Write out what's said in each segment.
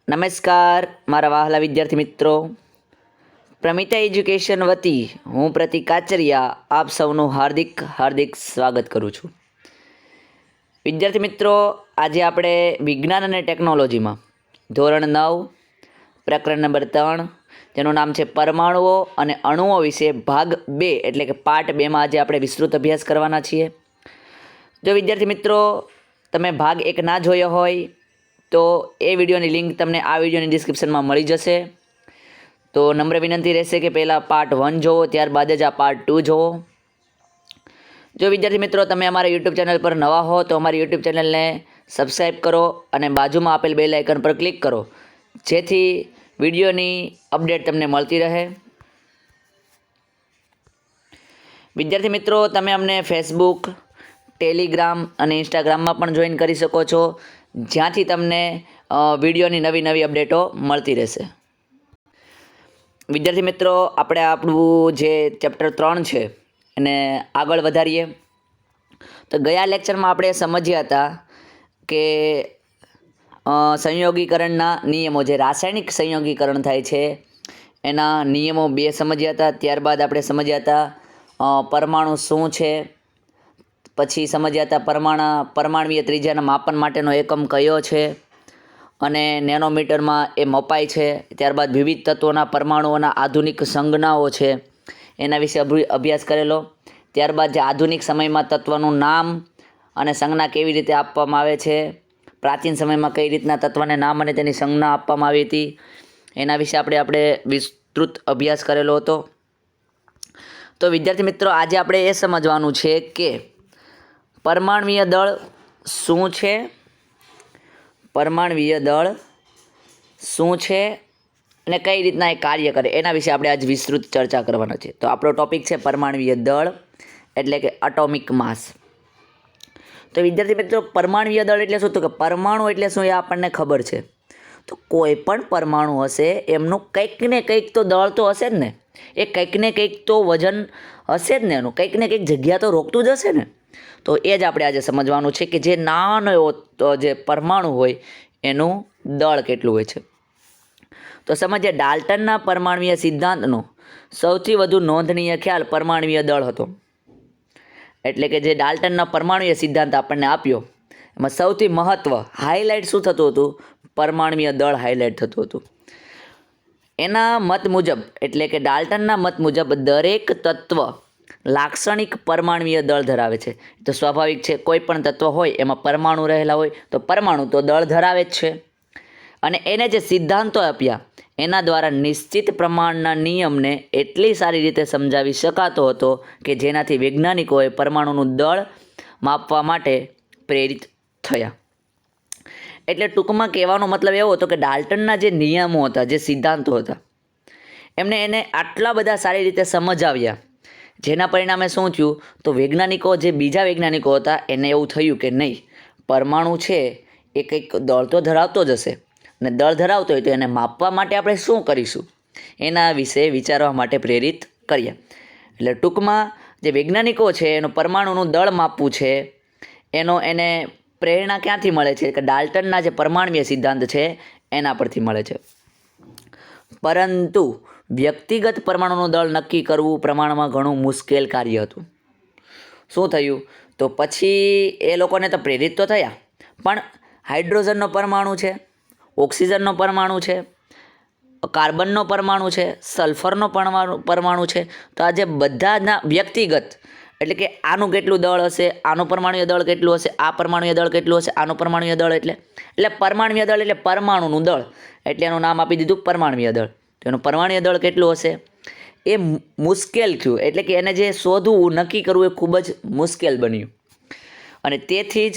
નમસ્કાર મારા વહાલા વિદ્યાર્થી મિત્રો, પ્રમિતા એજ્યુકેશન વતી હું પ્રતિક કાચરિયા આપ સૌનું હાર્દિક સ્વાગત કરું છું. વિદ્યાર્થી મિત્રો, આજે આપણે વિજ્ઞાન અને ટેકનોલોજીમાં ધોરણ 9 પ્રકરણ નંબર 3 જેનું નામ છે પરમાણુઓ અને અણુઓ વિશે ભાગ 2 એટલે કે પાર્ટ 2માં આજે આપણે વિસ્તૃત અભ્યાસ કરવાના છીએ. જો વિદ્યાર્થી મિત્રો તમે ભાગ 1 ના જોયો હોય તો એ વિડીયોની લિંક તમને આ વિડીયોની ડિસ્ક્રિપ્શનમાં મળી જશે. તો નમ્ર વિનંતી રહેશે કે પહેલાં પાર્ટ 1 જોવો, ત્યારબાદ જ આ પાર્ટ 2 જોવો. જો વિદ્યાર્થી મિત્રો તમે અમારા યુટ્યુબ ચેનલ પર નવા હો તો અમારી યુટ્યુબ ચેનલને સબસ્ક્રાઈબ કરો અને બાજુમાં આપેલ બેલ આઇકન પર ક્લિક કરો, જેથી વિડીયોની અપડેટ તમને મળતી રહે. વિદ્યાર્થી મિત્રો તમે અમને ફેસબુક, ટેલિગ્રામ અને ઇન્સ્ટાગ્રામમાં પણ જોઈન કરી શકો છો, જ્યાંથી તમને વિડીયોની નવી અપડેટો મળતી રહેશે. વિદ્યાર્થી મિત્રો આપણે આપણું જે ચેપ્ટર 3 છે એને આગળ વધારીએ. તો ગયા લેક્ચરમાં આપણે સમજ્યા હતા કે સંયોગીકરણના નિયમો, જે રાસાયણિક સંયોગીકરણ થાય છે એના નિયમો 2 સમજ્યા હતા. ત્યારબાદ આપણે સમજ્યા હતા પરમાણુ શું છે, પછી સમજ્યા હતા પરમાણ્વીય ત્રિજ્યાના માપન માટેનો એકમ કયો છે અને નેનોમીટરમાં એ મપાય છે. ત્યારબાદ વિવિધ તત્વોના પરમાણુઓના આધુનિક સંજ્ઞાઓ છે એના વિશે અભ્યાસ કરેલો. ત્યારબાદ જે આધુનિક સમયમાં તત્વનું નામ અને સંજ્ઞા કેવી રીતે આપવામાં આવે છે, પ્રાચીન સમયમાં કઈ રીતના તત્વને નામ અને તેની સંજ્ઞા આપવામાં આવી હતી, એના વિશે આપણે વિસ્તૃત અભ્યાસ કરેલો હતો. તો વિદ્યાર્થી મિત્રો આજે આપણે એ સમજવાનું છે કે પરમાણ્વીય દળ શું છે, પરમાણ્વીય દળ શું છે અને કઈ રીતના એ કાર્ય કરે એના વિશે આપણે આજ વિસ્તૃત ચર્ચા કરવાના છે. તો આપણો ટોપિક છે પરમાણ્વીય દળ એટલે કે એટોમિક માસ. તો વિદ્યાર્થી મિત્રો પરમાણ્વીય દળ એટલે શું? તો કે પરમાણુ એટલે શું એ આપણને ખબર છે. તો કોઈ પણ પરમાણુ હશે એમનું કંઈક ને કંઈક તો દળ તો હશે જ ને, એ કંઈક ને કંઈક તો વજન હશે જ ને, એનું કંઈક ને કંઈક જગ્યા તો રોકતું જ હશે ને. તો એ જ આપણે આજે સમજવાનું છે કે જે નાનો એવો જે પરમાણુ હોય એનું દળ કેટલું હોય છે. તો સમજીએ, ડાલ્ટનના પરમાણ્વીય સિદ્ધાંતનો સૌથી વધુ નોંધનીય ખ્યાલ પરમાણ્વીય દળ હતો. એટલે કે જે ડાલ્ટનના પરમાણ્વીય સિદ્ધાંત આપણને આપ્યો એમાં સૌથી મહત્ત્વ હાઇલાઇટ શું થતું હતું? પરમાણ્વીય દળ હાઇલાઇટ થતું હતું. એના મત મુજબ એટલે કે ડાલ્ટનના મત મુજબ દરેક તત્વ લાક્ષણિક પરમાણ્વીય દળ ધરાવે છે. તો સ્વાભાવિક છે, કોઈ પણ તત્વ હોય એમાં પરમાણુ રહેલા હોય તો પરમાણુ તો દળ ધરાવે જ છે. અને એને જે સિદ્ધાંતો આપ્યા એના દ્વારા નિશ્ચિત પ્રમાણના નિયમને એટલી સારી રીતે સમજાવી શકાતો હતો કે જેનાથી વૈજ્ઞાનિકોએ પરમાણુનું દળ માપવા માટે પ્રેરિત થયા. એટલે ટૂંકમાં કહેવાનો મતલબ એવો હતો કે ડાલ્ટનના જે નિયમો હતા, જે સિદ્ધાંતો હતા, એમને એને આટલા બધા સારી રીતે સમજાવ્યા, જેના પરિણામે શું થયું? તો વૈજ્ઞાનિકો, જે બીજા વૈજ્ઞાનિકો હતા, એને એવું થયું કે નહીં, પરમાણુ છે એ કંઈક દળ તો ધરાવતો જ હશે, અને દળ ધરાવતો હોય તો એને માપવા માટે આપણે શું કરીશું એના વિશે વિચારવા માટે પ્રેરિત કર્યા. એટલે ટૂંકમાં જે વૈજ્ઞાનિકો છે એનું પરમાણુનું દળ માપવું છે એને પ્રેરણા ક્યાંથી મળે છે? કે ડાલ્ટનના જે પરમાણ્વીય સિદ્ધાંત છે એના પરથી મળે છે. પરંતુ વ્યક્તિગત પરમાણુનું દળ નક્કી કરવું પ્રમાણમાં ઘણું મુશ્કેલ કાર્ય હતું. શું થયું? તો પછી એ લોકોને તો પ્રેરિત તો થયા, પણ હાઇડ્રોજનનો પરમાણુ છે, ઓક્સિજનનો પરમાણુ છે, કાર્બનનો પરમાણુ છે, સલ્ફરનો પરમાણુ છે, તો આ જે બધાના વ્યક્તિગત એટલે કે આનું કેટલું દળ હશે, આનું પરમાણુય દળ કેટલું હશે, આ પરમાણુય દળ કેટલું હશે, આનું પરમાણુય દળ એટલે પરમાણુય દળ એટલે પરમાણુનું દળ, એટલે એનું નામ આપી દીધું પરમાણુય દળ. તો એનું પરમાણુય દળ કેટલું હશે એ મુશ્કેલ થયું. એટલે કે એને જે શોધવું, નક્કી કરવું એ ખૂબ જ મુશ્કેલ બન્યું. અને તેથી જ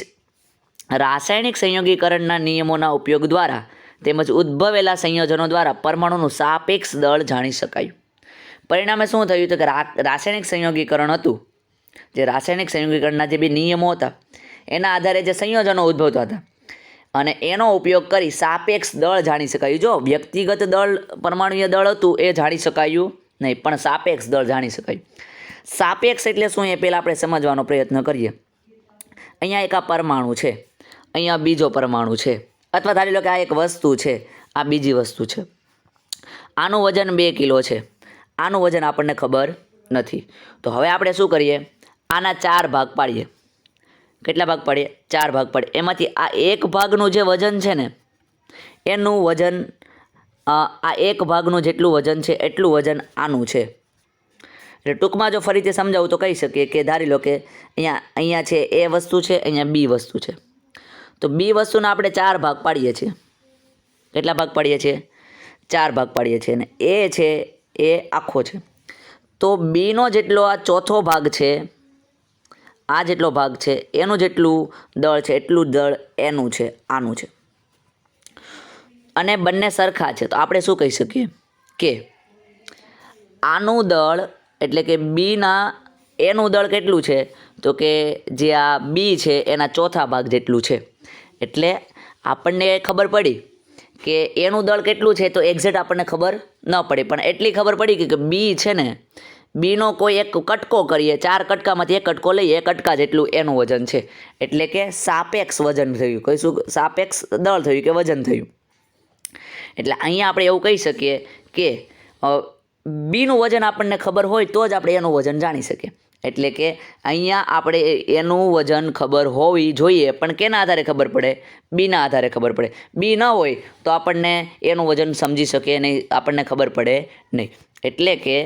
રાસાયણિક સંયોગીકરણના નિયમોના ઉપયોગ દ્વારા તેમજ ઉદ્ભવેલા સંયોજનો દ્વારા પરમાણુનું સાપેક્ષ દળ જાણી શકાયું. પરિણામે શું થયું? તો કે રાસાયણિક સંયોગીકરણ હતું, જે રાસાયણિક સંયોગીકરણના જે બે નિયમો હતા એના આધારે જે સંયોજનો ઉદ્ભવતા હતા અને એનો ઉપયોગ કરી સાપેક્ષ દળ જાણી શકાયું. જો વ્યક્તિગત દળ, પરમાણુય દળ હતું એ જાણી શકાયું નહીં, પણ સાપેક્ષ દળ જાણી શકાયું. સાપેક્ષ એટલે શું એ પહેલાં આપણે સમજવાનો પ્રયત્ન કરીએ. અહીંયા એક આ પરમાણુ છે, અહીંયા બીજો પરમાણુ છે, અથવા ધારી લો કે આ એક વસ્તુ છે, આ બીજી વસ્તુ છે. આનું વજન 2 કિલો છે, આનું વજન આપણને ખબર નથી. તો હવે આપણે શું કરીએ, આના 4 ભાગ પાડીએ. કેટલા ભાગ પાડીએ? 4 ભાગ પાડીએ. એમાંથી આ એક ભાગનું જે વજન છે ને એનું વજન, આ એક ભાગનું જેટલું વજન છે એટલું વજન આનું છે. એટલે ટૂંકમાં જો ફરીથી સમજાવું તો કહી શકીએ કે ધારી લો કે અહીંયા છે એ વસ્તુ છે, અહીંયા બી વસ્તુ છે. તો બી વસ્તુના આપણે 4 ભાગ પાડીએ છીએ. કેટલા ભાગ પાડીએ છીએ? 4 ભાગ પાડીએ છીએ. અને એ છે એ આખો છે. તો બીનો જેટલો આ ચોથો ભાગ છે, આ જેટલો ભાગ છે એનું જેટલું દળ છે એટલું દળ એનું છે, આનું છે. અને બંને સરખા છે. તો આપણે શું કહી શકીએ કે આનું દળ એટલે કે બીના એનું દળ કેટલું છે, તો કે જે આ બી છે એના ચોથા ભાગ જેટલું છે. એટલે આપણને ખબર પડી કે એનું દળ કેટલું છે. તો એક્ઝેક્ટ આપણને ખબર ન પડી, પણ એટલી ખબર પડી કે બી છે ને, બીનો કોઈ એક કટકો કરીએ, 4 કટકામાંથી એક કટકો લઈએ, એ કટકા જેટલું એનું વજન છે. એટલે કે સાપેક્ષ વજન થયું. કહીશું સાપેક્ષ દળ થયું કે વજન થયું. એટલે અહીંયા આપણે એવું કહી શકીએ કે બીનું વજન આપણને ખબર હોય તો જ આપણે એનું વજન જાણી શકીએ. એટલે કે અહીંયા આપણે એનું વજન ખબર હોવી જોઈએ, પણ કેના આધારે ખબર પડે? બીના આધારે ખબર પડે. બી ન હોય તો આપણને એનું વજન સમજી શકીએ નહીં, આપણને ખબર પડે નહીં. એટલે કે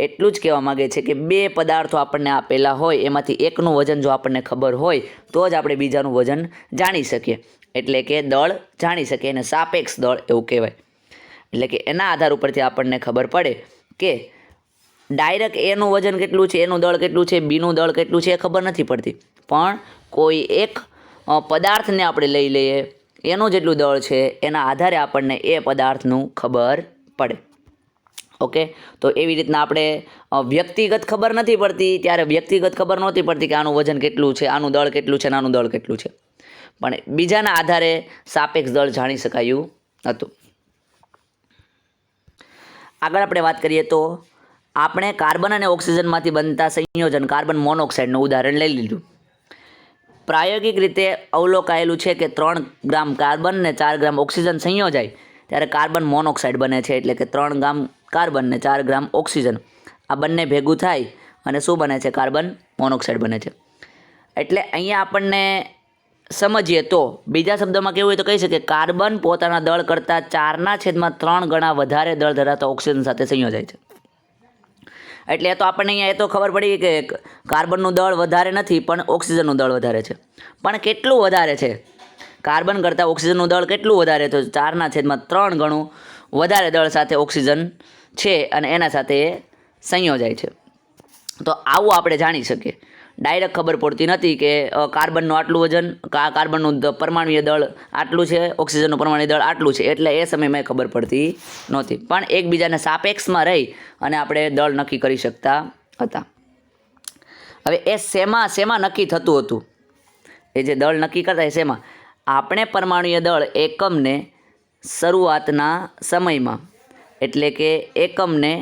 એટલું જ કહેવા માગે છે કે 2 પદાર્થો આપણને આપેલા હોય, એમાંથી એકનું વજન જો આપણને ખબર હોય તો જ આપણે બીજાનું વજન જાણી શકીએ. એટલે કે દળ જાણી શકીએ, અને સાપેક્ષ દળ એવું કહેવાય. એટલે કે એના આધાર ઉપરથી આપણને ખબર પડે કે ડાયરેક્ટ એનું વજન કેટલું છે, એનું દળ કેટલું છે, બીનું દળ કેટલું છે એ ખબર નથી પડતી. પણ કોઈ એક પદાર્થને આપણે લઈ લઈએ, એનું જેટલું દળ છે એના આધારે આપણને એ પદાર્થનું ખબર પડે. ઓકે, તો એવી રીતના આપણે વ્યક્તિગત ખબર નથી પડતી, ત્યારે વ્યક્તિગત ખબર નહોતી પડતી કે આનું વજન કેટલું છે, આનું દળ કેટલું છે, આનું દળ કેટલું છે. પણ બીજાના આધારે સાપેક્ષ દળ જાણી શકાયું હતું. આગળ આપણે વાત કરીએ તો આપણે કાર્બન અને ઓક્સિજનમાંથી બનતા સંયોજન કાર્બન મોનોક્સાઇડનું ઉદાહરણ લઈ લીધું. પ્રાયોગિક રીતે અવલોકાયેલું છે કે 3 ગ્રામ કાર્બન ને 4 ગ્રામ ઓક્સિજન સંયોજાય ત્યારે કાર્બન મોનોક્સાઇડ બને છે. એટલે કે 3 ગ્રામ કાર્બન ને 4 ગ્રામ ઓક્સિજન આ બંને ભેગું થાય અને શું બને છે? કાર્બન મોનોક્સાઇડ બને છે. એટલે અહીંયા આપણને સમજીએ તો બીજા શબ્દોમાં કેવું હોય તો કહી શકીએ કાર્બન પોતાના દળ કરતાં 4/3 ગણા વધારે દળ ધરાવતા ઓક્સિજન સાથે સંયોજાય છે. એટલે એ તો આપણને અહીંયા એ તો ખબર પડી કે કાર્બનનું દળ વધારે નથી, પણ ઓક્સિજનનું દળ વધારે છે. પણ કેટલું વધારે છે? કાર્બન કરતાં ઓક્સિજનનું દળ કેટલું વધારે? તો 4/3 ગણું વધારે દળ સાથે ઓક્સિજન છે અને એના સાથે એ સંયોજાય છે. તો આવું આપણે જાણી શકીએ. ડાયરેક્ટ ખબર પડતી નથી કે કાર્બનનું આટલું વજન, કાર્બનનું પરમાણુય દળ આટલું છે, ઓક્સિજનનું પરમાણુય દળ આટલું છે. એટલે એ સમયમાં ખબર પડતી નહોતી, પણ એકબીજાને સાપેક્ષમાં રહી અને આપણે દળ નક્કી કરી શકતા હતા. હવે એ શેમાં નક્કી થતું હતું? એ જે દળ નક્કી કરતા એ શેમાં? આપણે પરમાણુય દળ એકમને શરૂઆતના સમયમાં, એટલે કે એકમને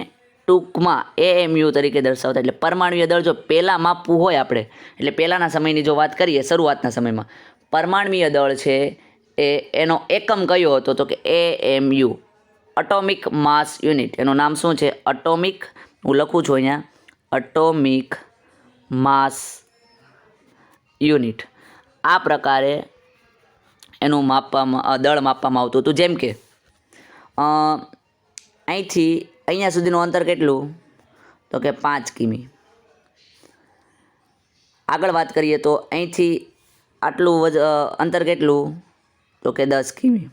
ટૂંકમાં AMU તરીકે દર્શાવતા. એટલે પરમાણુય દળ જો પહેલાં માપવું હોય આપણે, એટલે પહેલાંના સમયની જો વાત કરીએ, શરૂઆતના સમયમાં પરમાણુય દળ છે એનો એકમ કયો હતો? તો કે AMU, એટોમિક માસ યુનિટ. એનું નામ શું છે? એટોમિક, હું લખું છું અહીંયા, એટોમિક માસ યુનિટ. આ પ્રકારે એનું દળ માપવામાં આવતું હતું. જેમ કે અહીંથી અહીંયા સુધીનું અંતર કેટલું? તો કે 5 કિમી. આગળ વાત કરીએ તો અહીંથી આટલું અંતર કેટલું? તો કે 10 કિમી.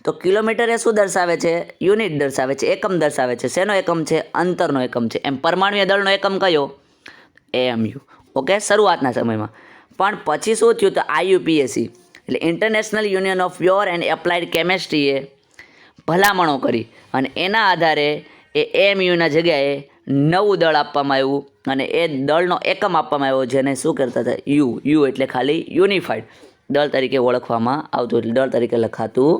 તો કિલોમીટર એ શું દર્શાવે છે? યુનિટ દર્શાવે છે, એકમ દર્શાવે છે. શેનો એકમ છે? અંતરનો એકમ છે. એમ પરમાણુય દળનો એકમ કયો? AMU. ઓકે, શરૂઆતના સમયમાં. પણ પછી શું થયું? તો IUPAC એટલે international union of pure and applied કેમેસ્ટ્રીએ ભલામણો કરી અને એના આધારે એ AMUના જગ્યાએ નવું દળ આપવામાં આવ્યું અને એ દળનો એકમ આપવામાં આવ્યો, જેને શું કરતા હતા? યુ એટલે ખાલી યુનિફાઈડ દળ તરીકે ઓળખવામાં આવતું, એટલે દળ તરીકે લખાતું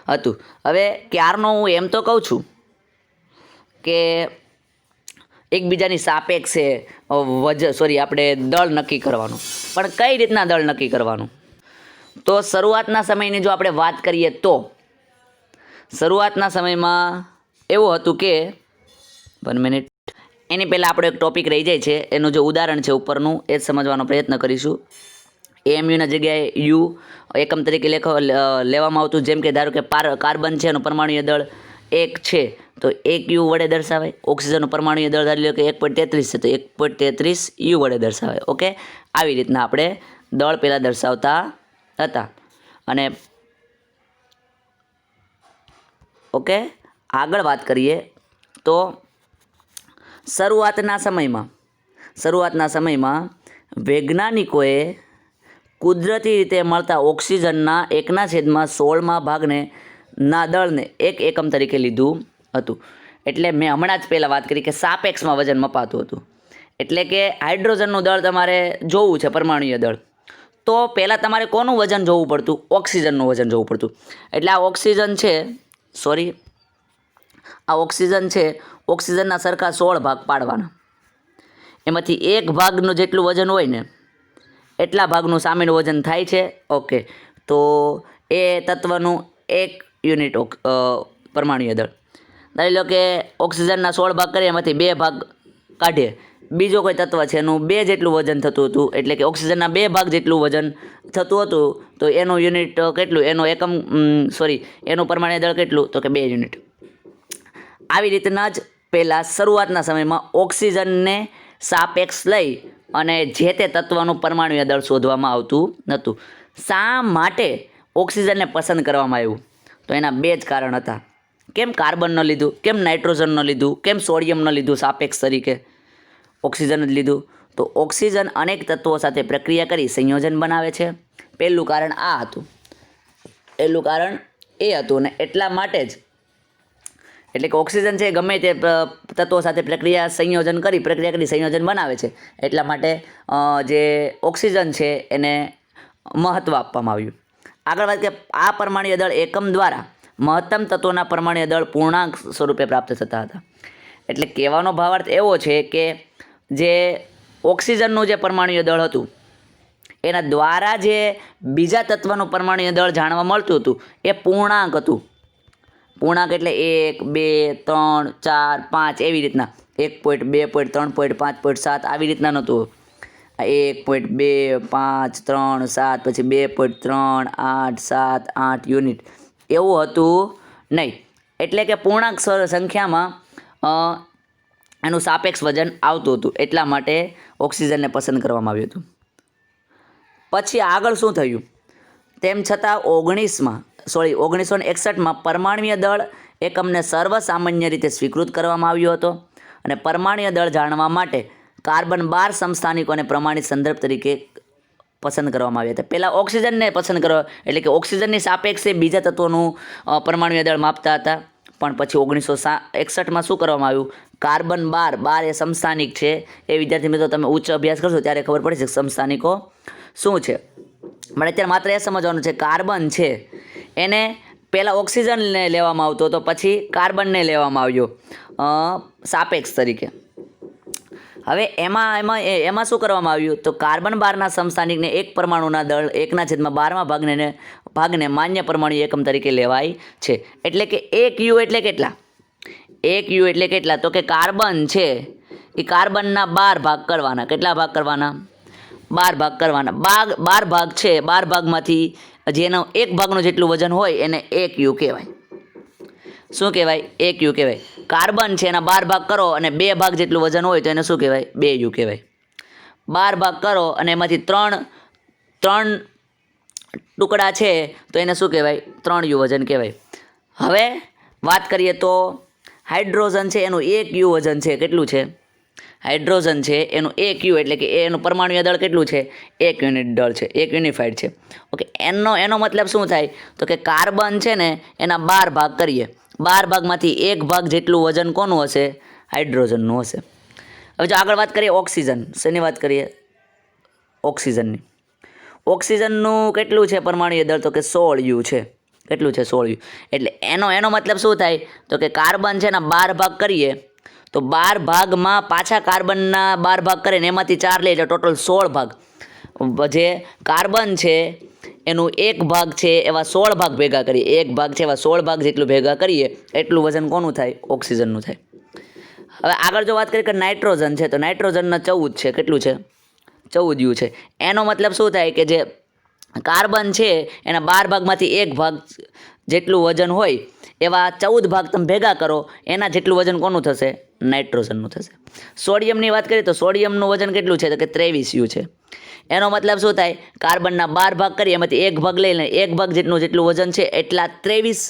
હતું. હવે ક્યારનો હું એમ તો કહું છું કે એકબીજાની સાપેક્ષે આપણે દળ નક્કી કરવાનું, પણ કઈ રીતના દળ નક્કી કરવાનું? તો શરૂઆતના સમયની જો આપણે વાત કરીએ તો શરૂઆતના સમયમાં એવું હતું કે 1 મિનિટ, એની પહેલાં આપણો એક ટોપિક રહી જાય છે, એનું જે ઉદાહરણ છે ઉપરનું એ જ સમજવાનો પ્રયત્ન કરીશું. એમયુના જગ્યાએ યુ એકમ તરીકે લેવામાં આવતું, જેમ કે ધારો કે કાર્બન છે એનું પરમાણુય દળ 1 છે તો 1 યુ વડે દર્શાવાય. ઓક્સિજનનું પરમાણુય દળ ધારી લો કે 1.33 છે તો 1.33 યુ વડે દર્શાવાય. ઓકે, આવી રીતના આપણે દળ પહેલાં દર્શાવતા હતા. અને ઓકે, આગળ વાત કરીએ તો શરૂઆતના સમયમાં વૈજ્ઞાનિકોએ કુદરતી રીતે મળતા ઓક્સિજનના 1/16 ભાગને ના દળને એક એકમ તરીકે લીધું હતું. એટલે મેં હમણાં જ પહેલાં વાત કરી કે સાપેક્ષમાં વજન મપાતું હતું. એટલે કે હાઇડ્રોજનનું દળ તમારે જોવું છે, પરમાણુય દળ, તો પહેલાં તમારે કોનું વજન જોવું પડતું? ઓક્સિજનનું વજન જોવું પડતું. એટલે આ ઓક્સિજન છે, ઓક્સિજનના સરખા 16 ભાગ પાડવાના. એમાંથી એક ભાગનું જેટલું વજન હોય ને એટલા ભાગનું સામેનું વજન થાય છે. ઓકે, તો એ તત્વનું 1 યુનિટ પરમાણુય દળ. ધારી લો કે ઓક્સિજનના 16 ભાગ કરીએ, એમાંથી 2 ભાગ કાઢીએ, બીજો કોઈ તત્વ છે એનું 2 જેટલું વજન થતું હતું, એટલે કે ઓક્સિજનના 2 ભાગ જેટલું વજન થતું હતું, તો એનું યુનિટ કેટલું? એનું પરમાણુય દળ કેટલું? તો કે 2 યુનિટ. આવી રીતના જ પહેલાં શરૂઆતના સમયમાં ઓક્સિજનને સાપેક્ષ લઈ અને જે તે તત્વનું પરમાણુય દળ શોધવામાં આવતું નહોતું. શા માટે ઓક્સિજનને પસંદ કરવામાં આવ્યું? તો એના 2 જ કારણ હતા. કેમ કાર્બન ન લીધું? કેમ નાઇટ્રોજન ન લીધું? કેમ સોડિયમ ન લીધું સાપેક્ષ તરીકે? ઓક્સિજન જ લીધું. તો ઓક્સિજન અનેક તત્વો સાથે પ્રક્રિયા કરી સંયોજન બનાવે છે. પહેલું કારણ આ હતું, પહેલું કારણ એ હતું. અને એટલા માટે જ, એટલે કે ઓક્સિજન છે ગમે તે તત્વો સાથે પ્રક્રિયા કરી સંયોજન બનાવે છે. એટલા માટે જે ઓક્સિજન છે એને મહત્ત્વ આપવામાં આવ્યું. આગળ વાત કે આ પરમાણુય દળ એકમ દ્વારા મહત્તમ તત્વોના પરમાણુય દળ પૂર્ણાંક સ્વરૂપે પ્રાપ્ત થતા હતા. એટલે કહેવાનો ભાવાર્થ એવો છે કે જે ઓક્સિજનનું જે પરમાણુય દળ હતું એના દ્વારા જે બીજા તત્વનું પરમાણુય દળ જાણવા મળતું હતું એ પૂર્ણાંક હતું. પૂર્ણાંક એટલે 1, 2, 3, 4, 5 એવી રીતના, 1.2, 3, 5, 7 આવી રીતના નહોતું. 1.2, 5, 3, 7 પછી 2.3, 8, 7, 8 યુનિટ એવું હતું નહીં. એટલે કે પૂર્ણાંક સંખ્યામાં એનું સાપેક્ષ વજન આવતું હતું. એટલા માટે ઓક્સિજનને પસંદ કરવામાં આવ્યું હતું. પછી આગળ શું થયું? તેમ છતાં 1961માં પરમાણુય દળ એકમને સર્વસામાન્ય રીતે સ્વીકૃત કરવામાં આવ્યો હતો. અને પરમાણુય દળ જાણવા માટે કાર્બન 12 સમસ્થાનિકોને પ્રમાણિત સંદર્ભ તરીકે પસંદ કરવામાં આવ્યા હતા. પહેલાં ઓક્સિજનને પસંદ કરવા, એટલે કે ઓક્સિજનની સાપેક્ષે બીજા તત્વોનું પરમાણુય દળ માપતા હતા. પણ પછી 1961માં શું કરવામાં આવ્યું? કાર્બન 12 એ સમસ્થાનિક છે. એ વિદ્યાર્થી મિત્રો તમે ઉચ્ચ અભ્યાસ કરશો ત્યારે ખબર પડે છે સમસ્થાનિકો શું છે. પણ અત્યારે માત્ર એ સમજવાનું છે, કાર્બન છે એને પહેલાં ઓક્સિજનને લેવામાં આવતો હતો, પછી કાર્બનને લેવામાં આવ્યો સાપેક્ષ તરીકે. હવે એમાં શું કરવામાં આવ્યું? તો કાર્બન 12ના સમસ્થાનિકને એક પરમાણુના દળ 1/12 ભાગને માન્ય પરમાણુ એકમ તરીકે લેવાય છે. એટલે કે 1 યુ એટલે કેટલા? 1 યુ એટલે કેટલા? તો કે કાર્બન છે એ કાર્બનના 12 ભાગ કરવાના. કેટલા ભાગ કરવાના? 12 ભાગ કરવાના. 12 ભાગ છે, 12 ભાગમાંથી જેનો 1 ભાગનું જેટલું વજન હોય એને 1 યુ કહેવાય. શું કહેવાય? 1 યુ કહેવાય. કાર્બન છે એના 12 ભાગ કરો અને 2 ભાગ જેટલું વજન હોય તો એને શું કહેવાય? 2 યુ કહેવાય. 12 ભાગ કરો અને એમાંથી 3 ટુકડા છે તો એને શું કહેવાય? 3 યુ વજન કહેવાય. હવે વાત કરીએ તો હાઇડ્રોજન છે એનું 1 યુ વજન છે. કેટલું છે? હાઇડ્રોજન છે એનું 1 યુ એટલે કે એનું પરમાણુય દળ કેટલું છે? 1 યુનિટ દળ છે, 1 યુનિફાઈડ છે. ઓકે, એનો મતલબ શું થાય? તો કે કાર્બન છે ને એના 12 ભાગ કરીએ, 12 ભાગમાંથી 1 ભાગ જેટલું વજન કોનું હશે? હાઇડ્રોજનનું હશે. હવે જો આગળ વાત કરીએ ઓક્સિજન, શેની વાત કરીએ? ઓક્સિજનની. ઓક્સિજનનું કેટલું છે પરમાણુય દળ? તો કે 16 યુ છે. કેટલું છે? 16 યુ. એટલે એનો મતલબ શું થાય? તો કે કાર્બન છે ને 12 ભાગ કરીએ તો 12 ભાગમાં પાછા કાર્બનના 12 ભાગ કરીને એમાંથી 4 લઈએ એટલે ટોટલ 16 ભાગ. જે કાર્બન છે એનું એક ભાગ છે એવા 16 ભાગ ભેગા કરીએ, એક ભાગ છે એવા 16 ભાગ જેટલું ભેગા કરીએ એટલું વજન કોનું થાય? ઓક્સિજનનું થાય. હવે આગળ જો વાત કરીએ કે નાઇટ્રોજન છે તો નાઇટ્રોજનના 14 છે. કેટલું છે? 14 યુ છે. એનો મતલબ શું થાય કે જે કાર્બન છે એના 12 ભાગમાંથી એક ભાગ જેટલું વજન હોય એવા 14 ભાગ તમે ભેગા કરો એના જેટલું વજન કોનું થશે? નાઇટ્રોજનનું થશે. સોડિયમની વાત કરીએ તો સોડિયમનું વજન કેટલું છે? તો કે 23 યુ છે. એનો મતલબ શું થાય? કાર્બનના 12 ભાગ કરીએ એમાંથી એક ભાગ લઈને એક ભાગ જેટલું વજન છે એટલા 23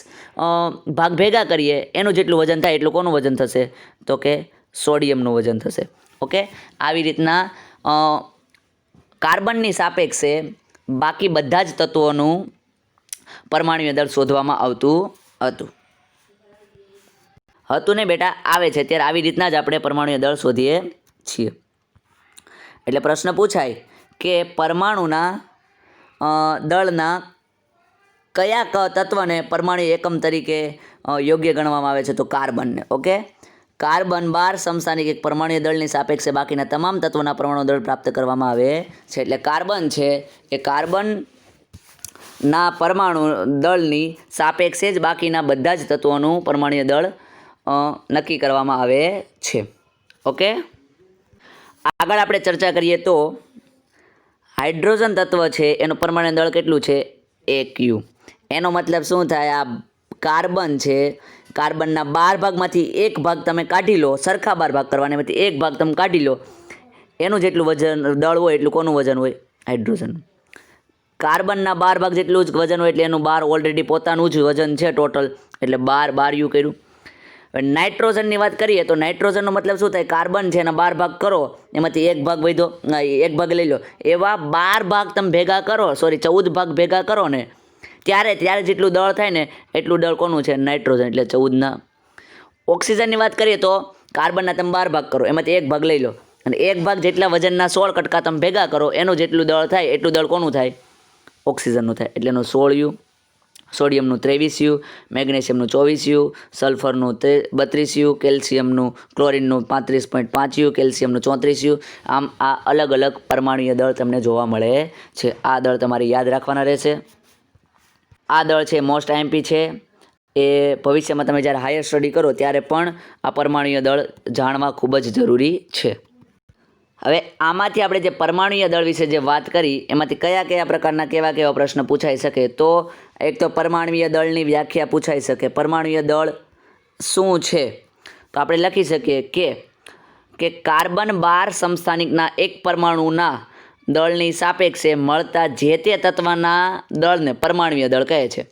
ભાગ ભેગા કરીએ એનું જેટલું વજન થાય એટલું કોનું વજન થશે? તો કે સોડિયમનું વજન થશે. ઓકે, આવી રીતના કાર્બનની સાપેક્ષે બાકી બધા જ તત્વોનું પરમાણુય દળ શોધવામાં આવતું હતું ને બેટા? આવે છે. ત્યારે આવી રીતના જ આપણે પરમાણુય દળ શોધીએ છીએ. એટલે પ્રશ્ન પૂછાય કે પરમાણુના દળના કયા તત્વને પરમાણુ એકમ તરીકે યોગ્ય ગણવામાં આવે છે? તો કાર્બનને. ઓકે, કાર્બન 12 સમસ્થાનિક એક પરમાણુય દળની સાપેક્ષે બાકીના તમામ તત્વોના પરમાણુ દળ પ્રાપ્ત કરવામાં આવે છે. એટલે કાર્બન છે એ કાર્બનના પરમાણુ દળની સાપેક્ષે જ બાકીના બધા જ તત્વોનું પરમાણુય દળ નક્કી કરવામાં આવે છે. ઓકે, આગળ આપણે ચર્ચા કરીએ તો હાઇડ્રોજન તત્વ છે એનું પરમાણુ દળ કેટલું છે? 1 યુ. એનો મતલબ શું થાય? આ કાર્બન છે, કાર્બનના 12 ભાગમાંથી એક ભાગ તમે કાઢી લો, સરખા 12 ભાગ કરવાના, એમાંથી એક ભાગ તમે કાઢી લો, એનું જેટલું વજન દળ હોય એટલું કોનું વજન હોય? હાઇડ્રોજન. કાર્બનના 12 ભાગ જેટલું જ વજન હોય એટલે એનું 12 ઓલરેડી પોતાનું જ વજન છે ટોટલ, એટલે 12 યુ કર્યું. નાઇટ્રોજનની વાત કરીએ તો નાઇટ્રોજનનો મતલબ શું થાય? કાર્બન છે એના 12 ભાગ કરો એમાંથી એક ભાગ વધ્યો, એક ભાગ લઈ લો, એવા 12 ભાગ તમે ભેગા કરો, 14 ભાગ ભેગા કરો ને ત્યારે જેટલું દળ થાય ને એટલું દળ કોનું છે? નાઇટ્રોજન, એટલે 14ના. ઓક્સિજનની વાત કરીએ તો કાર્બનના તમે 12 ભાગ કરો એમાંથી એક ભાગ લઈ લો અને એક ભાગ જેટલા વજનના 16 કટકા તમે ભેગા કરો એનું જેટલું દળ થાય એટલું દળ કોનું થાય? ઓક્સિજનનું થાય. એટલે એનું 16 યુ, સોડિયમનું 23 યુ, મેગ્નેશિયમનું 24 યુ, સલ્ફરનું 32 યુ, કેલ્શિયમનું ક્લોરિનનું 35.5 યુ, કેલ્શિયમનું 34 યુ. આમ આ અલગ અલગ પરમાણુય દળ તમને જોવા મળે છે. આ દળ તમારે યાદ રાખવાના રહેશે. આ દળ છે મોસ્ટ આઈએમપી છે. એ ભવિષ્યમાં તમે જ્યારે હાયર સ્ટડી કરો ત્યારે પણ આ પરમાણુય દળ જાણવા ખૂબ જ જરૂરી છે. હવે આમાંથી આપણે જે પરમાણુય દળ વિશે જે વાત કરી એમાંથી કયા પ્રકારના કેવા પ્રશ્ન પૂછાઈ શકે? તો એક તો પરમાણુય દળની વ્યાખ્યા પૂછાઈ શકે. પરમાણુય દળ શું છે? તો આપણે લખી શકીએ કે કાર્બન 12 સમસ્થાનિકના એક પરમાણુના દળની સાપેક્ષે મળતા જે તે તત્વના દળને પરમાણુય દળ કહે છે.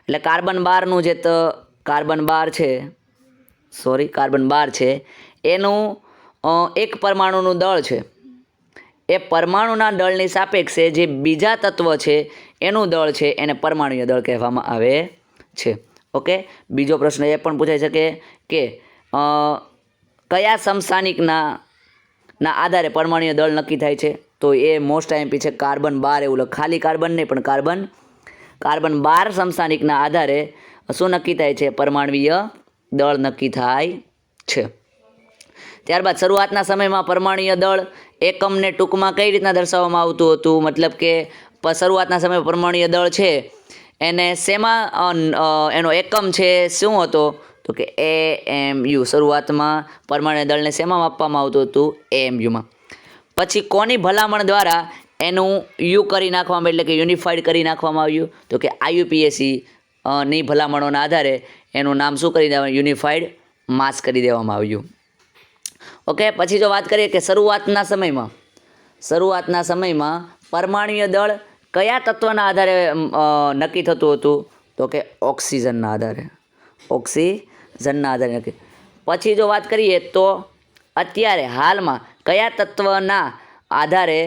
એટલે કાર્બન 12નું જે કાર્બન 12 છે એનું એક પરમાણુનું દળ છે, એ પરમાણુના દળની સાપેક્ષે જે બીજા તત્વ છે એનું દળ છે એને પરમાણુય દળ કહેવામાં આવે છે. ઓકે, બીજો પ્રશ્ન એ પણ પૂછાઈ શકે કે કયા સમસ્થાનિકના આધારે પરમાણુય દળ નક્કી થાય છે? તો એ મોસ્ટ આઈએમપી છે કાર્બન 12. એવું લખ, ખાલી કાર્બન નહીં પણ કાર્બન 12 સમસ્થાનિકના આધારે શું નક્કી થાય છે? પરમાણુય દળ નક્કી થાય છે. ત્યારબાદ શરૂઆતના સમયમાં પરમાણુય દળ એકમને ટૂંકમાં કઈ રીતના દર્શાવવામાં આવતું હતું? મતલબ કે શરૂઆતના સમયમાં પરમાણુય દળ છે એને શેમાં એનો એકમ છે શું હતો? તો કે AMU. શરૂઆતમાં પરમાણુય દળને શેમાં માપવામાં આવતું હતું? AMUમાં. પછી કોની ભલામણ દ્વારા એનું યુ કરી નાખવામાં, એટલે કે યુનિફાઈડ કરી નાખવામાં આવ્યું? તો કે IUPAC ની ભલામણોના આધારે એનું નામ શું કરી દેવામાં? યુનિફાઈડ માસ કરી દેવામાં આવ્યું. ઓકે, પછી જો વાત કરીએ કે શરૂઆતના સમયમાં પરમાણુય દળ કયા તત્વના આધારે નક્કી થતું હતું? તો કે ઓક્સિજનના આધારે નક્કી. પછી જો વાત કરીએ તો અત્યારે હાલમાં કયા તત્વના આધારે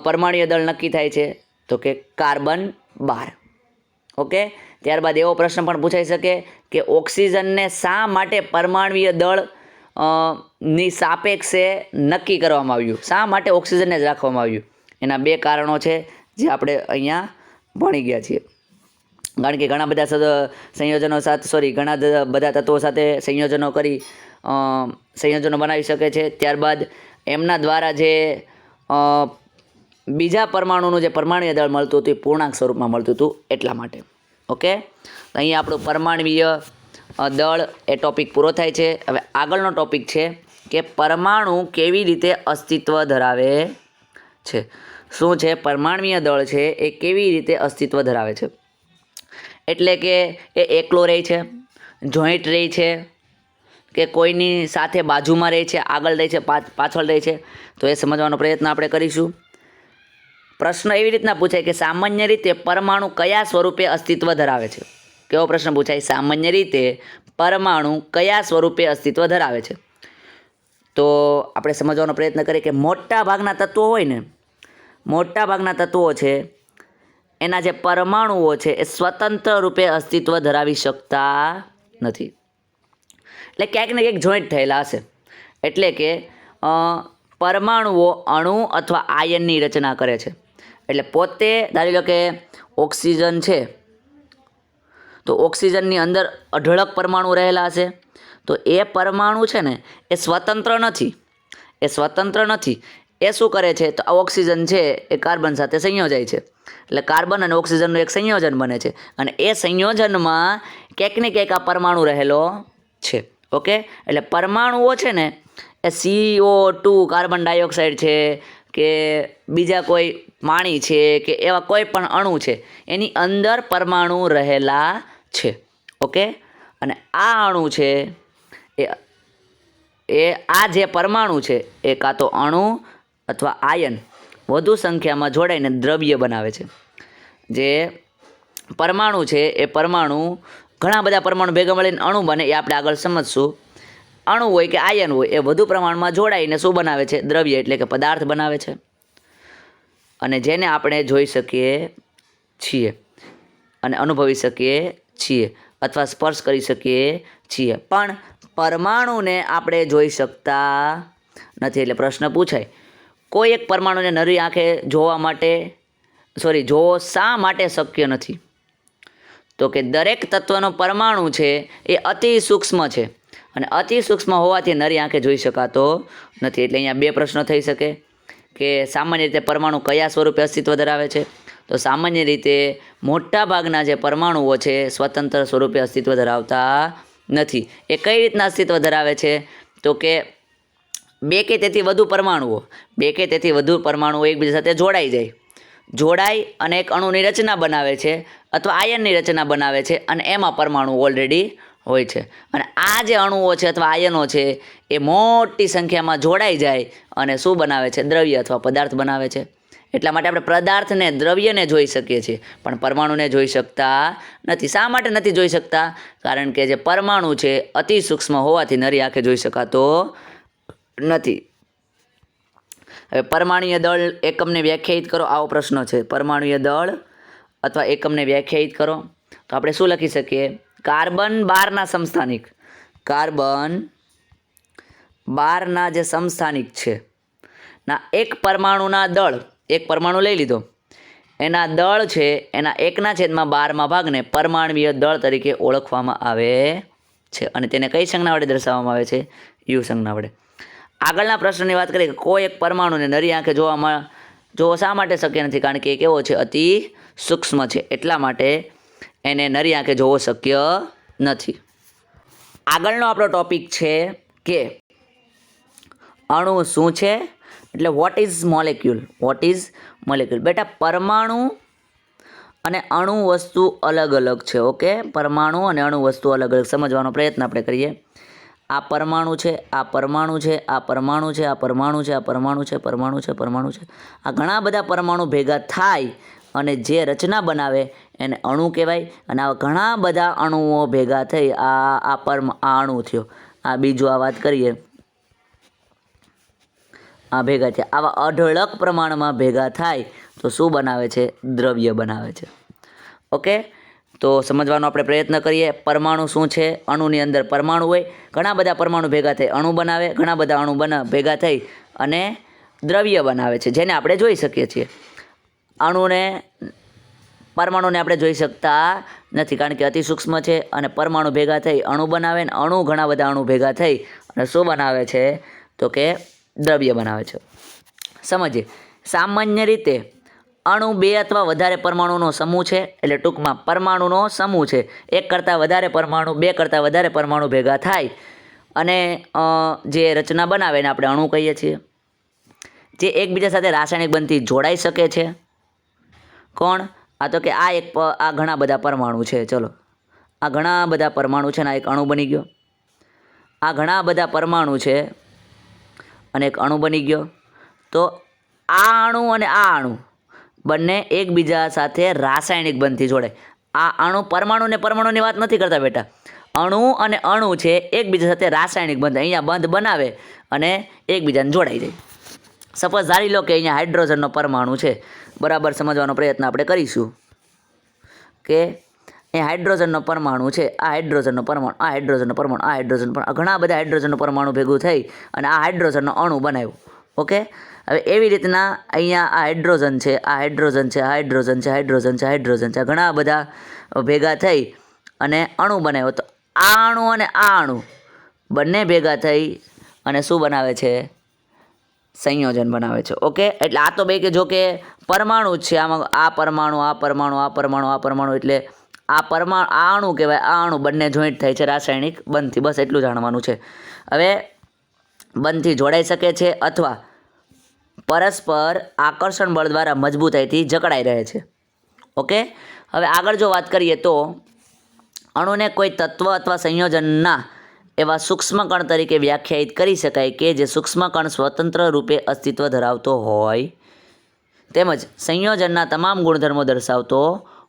પરમાણુય દળ નક્કી થાય છે? તો કે કાર્બન 12. ઓકે, ત્યારબાદ એવો પ્રશ્ન પણ પૂછાઈ શકે કે ઓક્સિજનને શા માટે પરમાણુય દળ ની સાપેક્ષે નક્કી કરવામાં આવ્યું? શા માટે ઓક્સિજનને જ રાખવામાં આવ્યું? એના 2 કારણો છે જે આપણે અહીંયા ભણી ગયા છીએ. કારણ કે ઘણા બધા તત્વો સાથે સંયોજનો કરી સંયોજનો બનાવી શકે છે. ત્યારબાદ એમના દ્વારા જે બીજા પરમાણુનું જે પરમાણુય દળ મળતું હતું એ પૂર્ણાંક સ્વરૂપમાં મળતું હતું એટલા માટે. ઓકે, તો અહીંયા આપણું પરમાણુય દળ એ ટોપિક પૂરો થાય છે. હવે આગળનો ટોપિક છે કે પરમાણુ કેવી રીતે અસ્તિત્વ ધરાવે છે. શું છે પરમાણુય દળ છે એ કેવી રીતે અસ્તિત્વ ધરાવે છે, એટલે કે એ એકલો રહે છે, જોઈન્ટ રહે છે, કે કોઈની સાથે બાજુમાં રહે છે, આગળ રહે છે, પાછળ રહે છે. તો એ સમજવાનો પ્રયત્ન આપણે કરીશું. પ્રશ્ન એવી રીતના પૂછાય કે સામાન્ય રીતે પરમાણુ કયા સ્વરૂપે અસ્તિત્વ ધરાવે છે. કેવો પ્રશ્ન પૂછાય? સામાન્ય રીતે પરમાણુ કયા સ્વરૂપે અસ્તિત્વ ધરાવે છે. તો આપણે સમજવાનો પ્રયત્ન કરીએ કે મોટા ભાગના તત્વો હોય ને, મોટા ભાગના તત્વો છે એના જે પરમાણુઓ છે એ સ્વતંત્ર રૂપે અસ્તિત્વ ધરાવી શકતા નથી. એટલે ક્યાંક ને ક્યાંક જોઈન્ટ થયેલા હશે. એટલે કે પરમાણુઓ અણુ અથવા આયનની રચના કરે છે. એટલે પોતે ધારી લો કે ઓક્સિજન છે, તો ઓક્સિજનની અંદર અઢળક પરમાણુ રહેલા હશે. તો એ પરમાણુ છે ને એ સ્વતંત્ર નથી. એ સ્વતંત્ર નથી. એ શું કરે છે? તો આ ઓક્સિજન છે એ કાર્બન સાથે સંયોજાય છે. એટલે કાર્બન અને ઓક્સિજનનું એક સંયોજન બને છે અને એ સંયોજનમાં ક્યાંક ને ક્યાંક આ પરમાણુ રહેલો છે. ઓકે, એટલે પરમાણુઓ છે ને એ CO2 કાર્બન ડાયોક્સાઇડ છે કે બીજા કોઈ પાણી છે કે એવા કોઈ પણ અણુ છે એની અંદર પરમાણુ રહેલા છે. ઓકે, અને આ અણુ છે એ આ જે પરમાણુ છે એ કાં તો અણુ અથવા આયન વધુ સંખ્યામાં જોડાઈને દ્રવ્ય બનાવે છે. જે પરમાણુ છે એ પરમાણુ ઘણા બધા પરમાણુ ભેગા મળીને અણુ બને, એ આપણે આગળ સમજશું. અણુ હોય કે આયન હોય એ વધુ પ્રમાણમાં જોડાઈને શું બનાવે છે? દ્રવ્ય એટલે કે પદાર્થ બનાવે છે, અને જેને આપણે જોઈ શકીએ છીએ અને અનુભવી શકીએ છીએ અથવા સ્પર્શ કરી શકીએ છીએ. પણ પરમાણુને આપણે જોઈ શકતા નથી. એટલે પ્રશ્ન પૂછાય કોઈ એક પરમાણુને નરી આંખે જોવો શા માટે શક્ય નથી? તો કે દરેક તત્વનો પરમાણુ છે એ અતિ સૂક્ષ્મ છે અને અતિ સૂક્ષ્મ હોવાથી નરી આંખે જોઈ શકાતો નથી. એટલે અહીંયા બે પ્રશ્નો થઈ શકે કે સામાન્ય રીતે પરમાણુ કયા સ્વરૂપે અસ્તિત્વ ધરાવે છે. તો સામાન્ય રીતે મોટાભાગના જે પરમાણુઓ છે સ્વતંત્ર સ્વરૂપે અસ્તિત્વ ધરાવતા નથી. એ કઈ રીતના અસ્તિત્વ ધરાવે છે? તો કે બે કે તેથી વધુ પરમાણુઓ એકબીજા સાથે જોડાઈ અને એક અણુની રચના બનાવે છે અથવા આયનની રચના બનાવે છે અને એમાં પરમાણુ ઓલરેડી હોય છે. અને આ જે અણુઓ છે અથવા આયનો છે એ મોટી સંખ્યામાં જોડાઈ જાય અને શું બનાવે છે? દ્રવ્ય અથવા પદાર્થ બનાવે છે. એટલા માટે આપણે પદાર્થને, દ્રવ્યને જોઈ શકીએ છીએ પણ પરમાણુને જોઈ શકતા નથી. શા માટે નથી જોઈ શકતા? કારણ કે જે પરમાણુ છે અતિ સૂક્ષ્મ હોવાથી નરી આંખે જોઈ શકાતો નથી. હવે પરમાણુય દળ એકમને વ્યાખ્યાયિત કરો, આવો પ્રશ્ન છે. પરમાણુય દળ અથવા એકમને વ્યાખ્યાયિત કરો. તો આપણે શું લખી શકીએ? કાર્બન 12ના સમસ્થાનિક, કાર્બન 12ના જે સમસ્થાનિક છે ના એક પરમાણુના દળ, એક પરમાણુ લઈ લીધો, એના દળ છે એના 1/12 ભાગને પરમાણુય દળ તરીકે ઓળખવામાં આવે છે અને તેને કઈ સંજ્ઞા વડે દર્શાવવામાં આવે છે? યુ સંજ્ઞા વડે. આગળના પ્રશ્નની વાત કરીએ કે કોઈ એક પરમાણુને નરી આંખે જોવો શા માટે શક્ય નથી? કારણ કે એ કેવો છે? અતિ સૂક્ષ્મ છે. એટલા માટે એને નરી આંખે જોવો શક્ય નથી. આગળનો આપણો ટોપિક છે કે અણુ શું છે, એટલે વોટ ઇઝ મોલેક્યુલ. બેટા પરમાણુ અને અણુ વસ્તુ અલગ અલગ છે. ઓકે, પરમાણુ અને અણુ વસ્તુ અલગ અલગ સમજવાનો પ્રયત્ન આપણે કરીએ. આ પરમાણુ છે, આ પરમાણુ છે, આ પરમાણુ છે, આ પરમાણુ છે, આ પરમાણુ છે, પરમાણુ છે. આ ઘણા બધા પરમાણુ ભેગા થાય અને જે રચના બનાવે એને અણુ કહેવાય. અને આવા ઘણા બધા અણુઓ ભેગા થઈ આ અણુ થયો. આ બીજું આ વાત કરીએ, આ ભેગા થયા. આવા અઢળક પ્રમાણમાં ભેગા થાય તો શું બનાવે છે? દ્રવ્ય બનાવે છે. ઓકે, તો સમજવાનો આપણે પ્રયત્ન કરીએ. પરમાણુ શું છે? અણુની અંદર પરમાણુ હોય, ઘણા બધા પરમાણુ ભેગા થઈ અણુ બનાવે, ઘણા બધા અણુ ભેગા થઈ અને દ્રવ્ય બનાવે છે જેને આપણે જોઈ શકીએ છીએ. પરમાણુને આપણે જોઈ શકતા નથી કારણ કે અતિ સૂક્ષ્મ છે અને પરમાણુ ભેગા થઈ અણુ બનાવે ને ઘણા બધા અણુ ભેગા થઈ અને શું બનાવે છે? તો કે દ્રવ્ય બનાવે છે. સમજીએ. સામાન્ય રીતે અણુ 2 અથવા વધારે પરમાણુનો સમૂહ છે, એટલે ટૂંકમાં પરમાણુનો સમૂહ છે. એક કરતાં વધારે પરમાણુ, 2 કરતાં વધારે પરમાણુ ભેગા થાય અને જે રચના બનાવે એને આપણે અણુ કહીએ છીએ. જે એકબીજા સાથે રાસાયણિક બંધથી જોડાઈ શકે છે. કોણ? આ તો કે આ ઘણા બધા પરમાણુ છે. ચલો, આ ઘણા બધા પરમાણુ છે ને આ એક અણુ બની ગયો. આ ઘણા બધા પરમાણુ છે અને એક અણુ બની ગયો. તો આ અણુ અને આ અણુ બંને એકબીજા સાથે રાસાયણિક બંધથી જોડાય. આ અણુ પરમાણુ ને પરમાણુની વાત નથી કરતા બેટા. અણુ અને અણુ છે એકબીજા સાથે રાસાયણિક બંધ, અહીંયા બંધ બનાવે અને એકબીજાને જોડાઈ જાય. સપોઝ ધારી લો કે અહીંયા હાઇડ્રોજનનો પરમાણુ છે. બરાબર સમજવાનો પ્રયત્ન આપણે કરીશું કે અહીંયા હાઇડ્રોજનનો પરમાણુ છે. આ હાઇડ્રોજનનો પરમાણુ, આ હાઇડ્રોજનનો પરમાણુ, આ હાઇડ્રોજન પરમાણુ, ઘણા બધા હાઇડ્રોજનનો પરમાણુ ભેગું થઈ અને આ હાઇડ્રોજનનો અણુ બનાવ્યો. ઓકે, હવે એવી રીતના અહીંયા આ હાઇડ્રોજન છે, આ હાઇડ્રોજન છે, હાઇડ્રોજન છે, હાઇડ્રોજન છે, હાઇડ્રોજન છે, ઘણા બધા ભેગા થઈ અને અણુ બનાવ્યો. તો આ અણુ અને આ અણુ બંને ભેગા થઈ અને શું બનાવે છે? સંયોજન બનાવે છે. ઓકે, એટલે આ તો બે કે જો કે પરમાણુ જ છે. આમાં આ પરમાણુ, આ પરમાણુ, આ પરમાણુ, આ પરમાણુ, એટલે આ અણુ કહેવાય. આ અણુ બંને જોઈન્ટ થાય છે રાસાયણિક બંધથી. બસ એટલું જાણવાનું છે. હવે બંધથી જોડાઈ શકે છે અથવા પરસ્પર આકર્ષણ બળ દ્વારા મજબૂતાઈથી જકડાઈ રહે છે. ઓકે, હવે આગળ જો વાત કરીએ તો અણુને કોઈ તત્વ અથવા સંયોજનના એવા સૂક્ષ્મકણ તરીકે વ્યાખ્યાયિત કરી શકાય કે જે સૂક્ષ્મકણ સ્વતંત્ર રૂપે અસ્તિત્વ ધરાવતો હોય તેમજ સંયોજનના તમામ ગુણધર્મો દર્શાવતો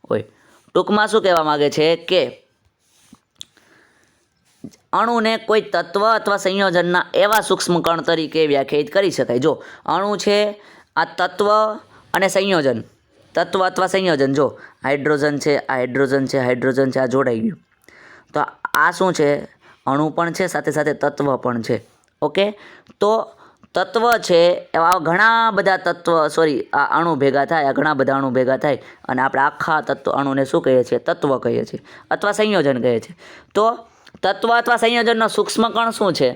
હોય. ટૂંકમાં શું કહેવા માગે છે કે અણુને કોઈ તત્વ અથવા સંયોજનના એવા સૂક્ષ્મકણ તરીકે વ્યાખ્યાયિત કરી શકાય. જો અણુ છે, આ તત્વ અને સંયોજન, તત્વ અથવા સંયોજન, જો હાઇડ્રોજન છે, આ હાઇડ્રોજન છે, હાઇડ્રોજન છે, આ જોડાઈ ગયું. તો આ શું છે? અણુ પણ છે, સાથે સાથે તત્વ પણ છે. ઓકે, તો તત્વ છે એવા ઘણા બધા આ અણુ ભેગા થાય, આ ઘણા બધા અણુ ભેગા થાય અને આપણે આખા અણુને શું કહીએ છીએ? તત્વ કહીએ છીએ અથવા સંયોજન કહીએ છીએ. તો તત્વ અથવા સંયોજનનો સૂક્ષ્મકણ શું છે?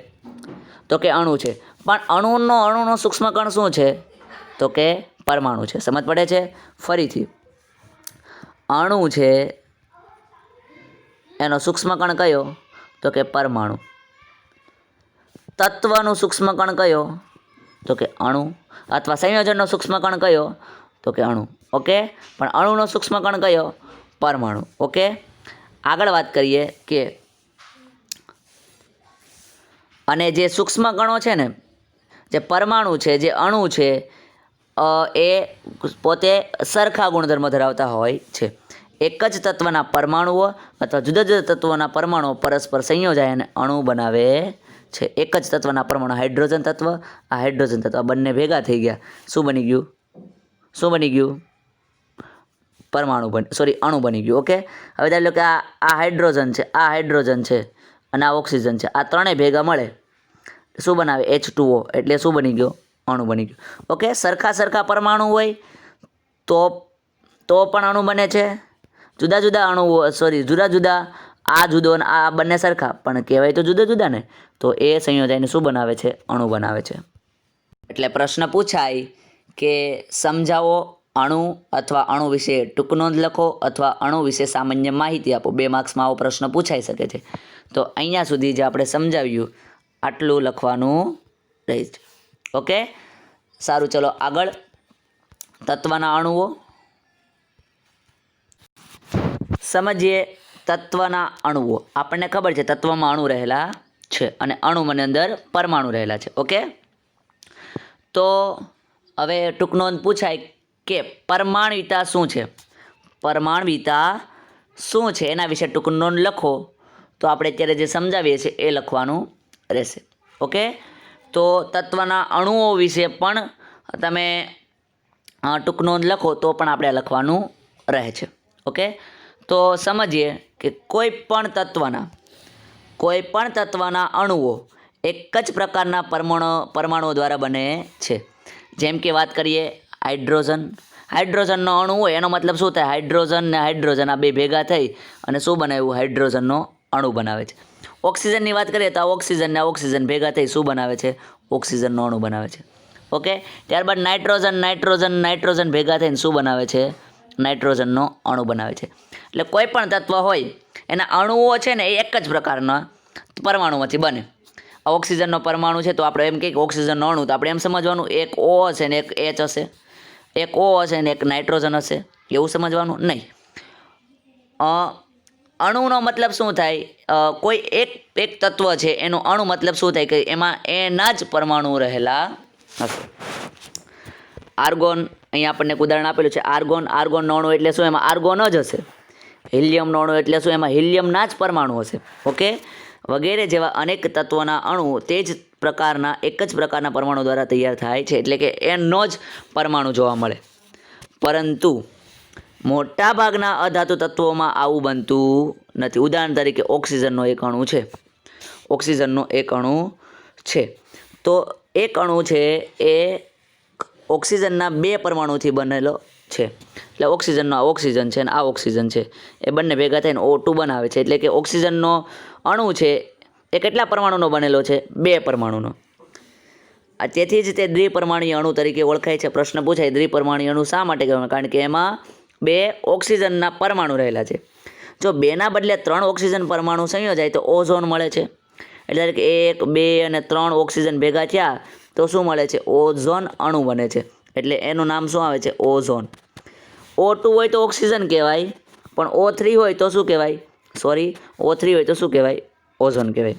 તો કે અણુ છે. પણ અણુનો સૂક્ષ્મકણ શું છે? તો કે પરમાણુ છે. સમજ પડે છે? ફરીથી, અણુ છે એનો સૂક્ષ્મકણ કયો? તો કે પરમાણુ. તત્વનું સૂક્ષ્મકણ કયો? તો કે અણુ. અથવા સંયોજનનો સૂક્ષ્મકણ કયો? તો કે અણુ. ઓકે, પણ અણુનો સૂક્ષ્મકણ કયો? પરમાણુ. ઓકે, આગળ વાત કરીએ કે અને જે સૂક્ષ્મકણો છે ને, જે પરમાણુ છે, જે અણુ છે, એ પોતે સરખા ગુણધર્મો ધરાવતા હોય છે. એક જ તત્વના પરમાણુઓ અથવા જુદા જુદા તત્વોના પરમાણુઓ પરસ્પર સંયોજાય અને અણુ બનાવે છે. એક જ તત્વના પરમાણુ, હાઇડ્રોજન તત્વ, આ હાઇડ્રોજન તત્વ, બંને ભેગા થઈ ગયા. શું બની ગયું? શું બની ગયું? અણુ બની ગયું. ઓકે, હવે ધારી લો કે આ હાઇડ્રોજન છે, આ હાઇડ્રોજન છે અને આ ઓક્સિજન છે. આ ત્રણેય ભેગા મળે શું બનાવે? H2O. એટલે શું બની ગયો? અણુ બની ગયું. ઓકે, સરખા પરમાણુ હોય તો પણ અણુ બને છે. જુદા જુદા આ જુદો અને આ બંને સરખા પણ કહેવાય તો જુદા જુદા ને, તો એ સંયોજાઈને શું બનાવે છે? અણુ બનાવે છે. એટલે પ્રશ્ન પૂછાય કે સમજાવો અણુ અથવા અણુ વિશે ટૂંક નોંધ લખો અથવા અણુ વિશે સામાન્ય માહિતી આપો. 2 માર્ક્સમાં આવો પ્રશ્ન પૂછાઈ શકે છે. તો અહીંયા સુધી જે આપણે સમજાવ્યું આટલું લખવાનું રહે છે. ઓકે, સારું, ચલો આગળ. તત્વના અણુઓ સમજીએ. તત્વના અણુઓ આપણને ખબર છે તત્વમાં અણુ રહેલા છે અને અણુની અંદર પરમાણુ રહેલા છે. ઓકે, તો હવે ટૂંક નોંધ પૂછાય કે પરમાણ્વિતા શું છે? પરમાણ્વિતા શું છે એના વિશે ટૂંક નોંધ લખો. તો આપણે અત્યારે જે સમજાવીએ છીએ એ લખવાનું રહેશે. ઓકે, તો તત્વના અણુઓ વિશે પણ તમે ટૂંક નોંધ લખો તો પણ આપણે લખવાનું રહે છે. ઓકે, તો સમજીએ કે કોઈ પણ તત્વના અણુઓ એક જ પ્રકારના પરમાણુઓ દ્વારા બને છે. જેમ કે વાત કરીએ હાઇડ્રોજનનો અણુ હોય એનો મતલબ શું થાય? હાઇડ્રોજન ને હાઇડ્રોજન આ બે ભેગા થઈ અને શું બનાવ્યું? હાઇડ્રોજનનો અણુ બનાવે છે. ઓક્સિજનની વાત કરીએ તો ઓક્સિજન ને ઓક્સિજન ભેગા થઈ શું બનાવે છે? ઓક્સિજનનો અણુ બનાવે છે. ઓકે, ત્યારબાદ નાઇટ્રોજન ભેગા થઈને શું બનાવે છે? નાઇટ્રોજનનો અણુ બનાવે છે. એટલે કોઈ પણ તત્વ હોય એના અણુઓ છે ને એ એક જ પ્રકારના પરમાણુમાંથી બને. ઓક્સિજનનો પરમાણુ છે તો આપણે એમ કહીએ કે ઓક્સિજનનો અણુ, તો આપણે એમ સમજવાનું એક O હશે ને એક H હશે, એક O હશે ને એક નાઇટ્રોજન હશે, એવું સમજવાનું નહીં. અણુનો મતલબ શું થાય? કોઈ એક તત્વ છે એનું અણુ મતલબ શું થાય? કે એમાં એના જ પરમાણુ રહેલા હશે. આર્ગોન, અહીંયા આપણને એક ઉદાહરણ આપેલું છે આર્ગોનનો અણુ એટલે શું? એમાં આર્ગોન જ હશે. હિલિયમનો અણુ એટલે શું? એમાં હિલિયમના જ પરમાણુ હશે. ઓકે, વગેરે જેવા અનેક તત્વોના અણુ તે જ પ્રકારના એક જ પ્રકારના પરમાણુ દ્વારા તૈયાર થાય છે, એટલે કે એનો જ પરમાણુ જોવા મળે. પરંતુ મોટાભાગના અધાતુ તત્વોમાં આવું બનતું નથી. ઉદાહરણ તરીકે ઓક્સિજનનો એક અણુ છે, તો એક અણુ છે એ ઓક્સિજનના 2 પરમાણુથી બનેલો છે. એટલે ઓક્સિજનનો આ ઓક્સિજન છે અને આ ઓક્સિજન છે, એ બંને ભેગા થઈને O2 બનાવે છે. એટલે કે ઓક્સિજનનો અણુ છે એ કેટલા પરમાણુનો બનેલો છે? 2 પરમાણુનો. તેથી જ તે દ્વિપરમાણીય અણુ તરીકે ઓળખાય છે. પ્રશ્ન પૂછાય દ્વિપરમાણીય અણુ શા માટે કહેવાય? કારણ કે એમાં 2 ઓક્સિજનના પરમાણુ રહેલા છે. જો 2ના બદલે 3 ઓક્સિજન પરમાણુ સંયોજાય તો ઓઝોન મળે છે. એટલે કે 1, 2 અને 3 ઓક્સિજન ભેગા થયા તો શું મળે છે? ઓઝોન અણુ બને છે. એટલે એનું નામ શું આવે છે? ઓઝોન. O2 હોય તો ઓક્સિજન કહેવાય, પણ O3 હોય તો શું કહેવાય? O3 હોય તો શું કહેવાય? ઓઝોન કહેવાય.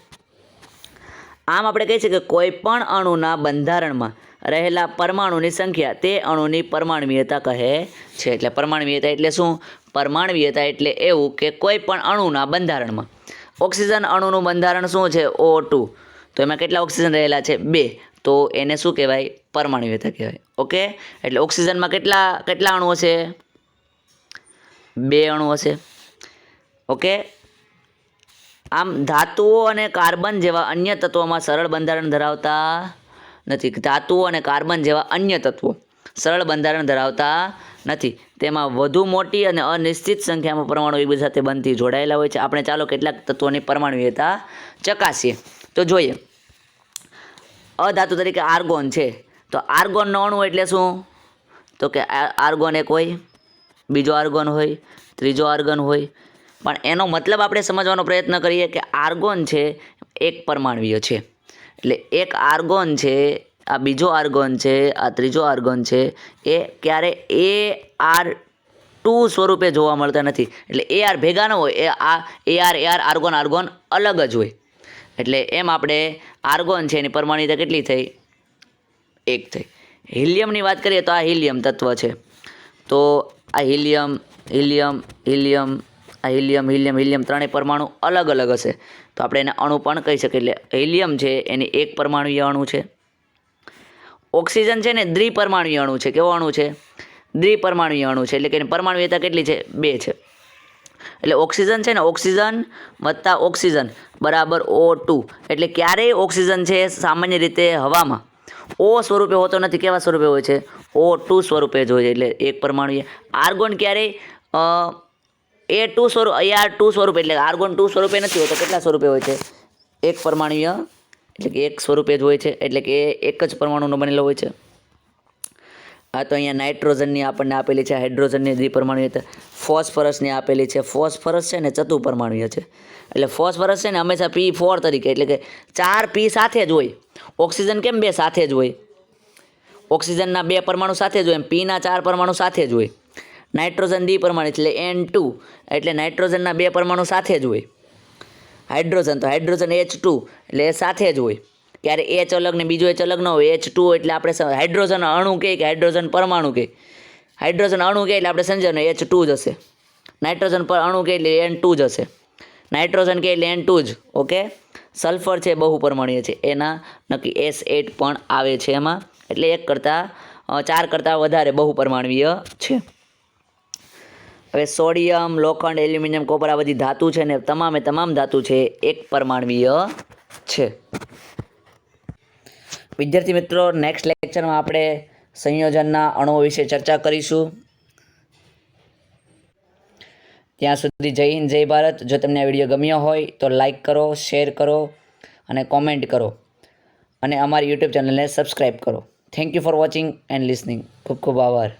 આમ આપણે કહી શકીએ કે કોઈ પણ અણુના બંધારણમાં રહેલા પરમાણુની સંખ્યા તે અણુની પરમાણ્વીયતા કહે છે. એટલે પરમાણ્વીયતા એટલે શું? પરમાણ્વીયતા એટલે એવું કે કોઈ પણ અણુના બંધારણમાં, ઓક્સિજન અણુનું બંધારણ શું છે? O2. તો એમાં કેટલા ઓક્સિજન રહેલા છે? 2. તો એને શું કહેવાય? પરમાણ્વીયતા કહેવાય. ઓકે, એટલે ઓક્સિજનમાં કેટલા અણુ હશે? 2 અણુ હશે. ઓકે, આમ ધાતુઓ અને કાર્બન જેવા અન્ય તત્વોમાં સરળ બંધારણ ધરાવતા નથી. ધાતુઓ અને કાર્બન જેવા અન્ય તત્વો સરળ બંધારણ ધરાવતા નથી. તેમાં વધુ મોટી અને અનિશ્ચિત સંખ્યામાં પરમાણુ એકબીજા સાથે બનતી જોડાયેલા હોય છે. આપણે ચાલો કેટલાક તત્વોની પરમાણ્વીયતા ચકાસીએ તો જોઈએ. અધાતુ તરીકે આર્ગોન છે, તો આર્ગોનનો અણુ એટલે શું? તો કે આર્ગોન એક હોય, બીજો આર્ગોન હોય, ત્રીજો આર્ગોન હોય. પણ એનો મતલબ આપણે સમજવાનો પ્રયત્ન કરીએ કે આર્ગોન છે એક પરમાણ્વીય છે. એટલે એક આર્ગોન છે, આ બીજો આર્ગોન છે, આ ત્રીજો આર્ગોન છે, એ ક્યારે Ar2 સ્વરૂપે જોવા મળતા નથી. એટલે Ar ભેગા ન હોય, Ar આર્ગોન અલગ જ હોય. એટલે એમ આપણે આર્ગોન છે એની પરમાણ્વીયતા કેટલી થઈ? 1 થઈ. હિલિયમની વાત કરીએ તો આ હિલિયમ તત્વ છે, તો આ હિલિયમ ત્રણેય પરમાણુ અલગ અલગ હશે, તો આપણે એને અણુ પણ કહી શકીએ. એટલે હિલિયમ છે એની 1 પરમાણુય અણુ છે. ઓક્સિજન છે ને દ્વિપરમાણુય અણુ છે. કેવો અણુ છે? દ્વિપરમાણુય અણુ છે. એટલે કે એની પરમાણુયતા કેટલી છે? 2 છે. એટલે ઓક્સિજન છે ને, ઓક્સિજન વત્તા ઓક્સિજન બરાબર O2. એટલે ક્યારેય ઓક્સિજન છે સામાન્ય રીતે હવામાં O સ્વરૂપે હોતો નથી. કેવા સ્વરૂપે હોય છે? O2 સ્વરૂપે જ હોય છે. એટલે 1 પરમાણુય. આર્ગોન ક્યારેય Ar2 સ્વરૂપે, એટલે આર્ગોન 2 સ્વરૂપે નથી હોતો. કેટલા સ્વરૂપે હોય છે? 1 પરમાણુય, એટલે કે 1 સ્વરૂપે જ હોય છે. એટલે કે એક જ પરમાણુનો બનેલો હોય છે. આ તો અહીંયા નાઇટ્રોજનની આપણને આપેલી છે, હાઇડ્રોજનની દ્વિપરમાણુય, ફોસ્ફરસની આપેલી છે. ફોસ્ફરસ છે ને ચતુપરમાણુય છે. એટલે ફોસ્ફરસ છે ને હંમેશા P4 તરીકે, એટલે કે 4 P સાથે જ હોય. ઓક્સિજન કેમ 2 સાથે જ હોય? ઓક્સિજનના 2 પરમાણુ સાથે જ હોય, એમ Pના 4 પરમાણુ સાથે જ હોય. નાઇટ્રોજન દ્વિપરમાણુ એટલે N2, એટલે નાઇટ્રોજનના 2 પરમાણુ સાથે જ હોય. હાઇડ્રોજન H2, એટલે એ સાથે જ હોય. ત્યારે H અલગ ને બીજો H અલગ ન હોય. H2 એટલે આપણે હાઇડ્રોજન અણુ કહે કે હાઇડ્રોજન પરમાણુ કહે. હાઇડ્રોજન અણુ કહે એટલે આપણે સમજવાનું H2 જ હશે. નાઇટ્રોજન પર અણુ કહે એટલે N2 જ હશે. નાઇટ્રોજન કહે એટલે N2 જ. ઓકે, સલ્ફર છે બહુપરમાણુય છે, એના નક્કી S8 પણ આવે છે એમાં. એટલે 4 કરતાં વધારે બહુપરમાણવીય છે. હવે સોડિયમ, લોખંડ, એલ્યુમિનિયમ, કોપર આ બધી ધાતુ છે ને તમામ ધાતુ છે 1 પરમાણવીય છે. વિદ્યાર્થી મિત્રો, નેક્સ્ટ લેક્ચરમાં આપણે સંયોજનના અણુઓ વિશે ચર્ચા કરીશું. ત્યાં સુધી જય હિન્દ, જય ભારત. જો તમને આ વિડીયો ગમ્યો હોય તો લાઈક કરો, શેર કરો અને કોમેન્ટ કરો, અને અમારી યુટ્યુબ ચેનલને સબસ્ક્રાઈબ કરો. Thank you for watching and listening. ખૂબ ખૂબ આભાર.